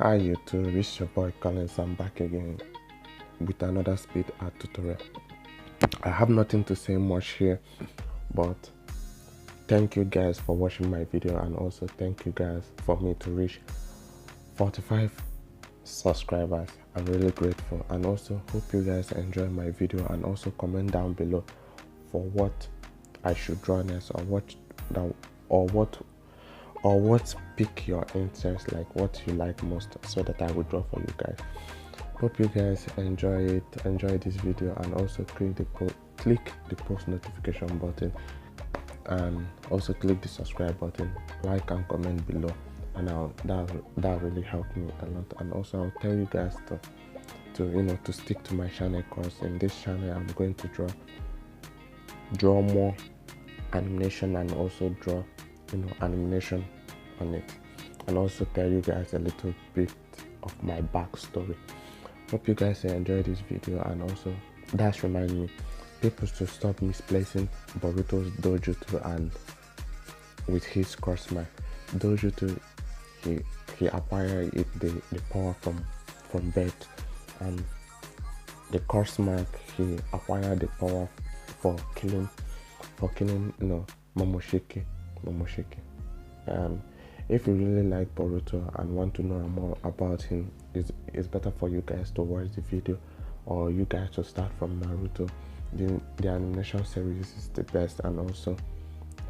Hi YouTube, it's your boy Collins. I'm back again with another speed art tutorial. I have nothing to say much here, but thank you guys for watching my video, and also thank you guys for me to reach 45 subscribers. I'm really grateful, and also hope you guys enjoy my video, and also comment down below for what I should draw next, or what pique your interest, like what you like most, so that I will draw for you guys. Hope you guys enjoy this video, and also click the post notification button, and also click the subscribe button, like and comment below, and that really helped me a lot. And also I'll tell you guys to stick to my channel, because in this channel I'm going to draw more animation, and also draw animation on it, and also tell you guys a little bit of my backstory. Hope you guys enjoy this video, and also that reminds me, people should stop misplacing Boruto's Dojutsu and with his cross mark. Dojutsu, he acquired the power from birth, and the cross mark, he acquired the power for killing Momoshiki. If you really like Boruto and want to know more about him, it's better for you guys to watch the video, or you guys to start from Naruto. The animation series is the best, and also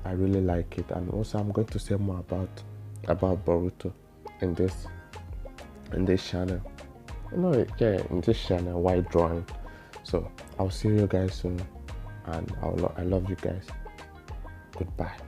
I really like it. And also I'm going to say more about Boruto in this channel. In this channel while drawing. So I'll see you guys soon, and I love you guys. Goodbye.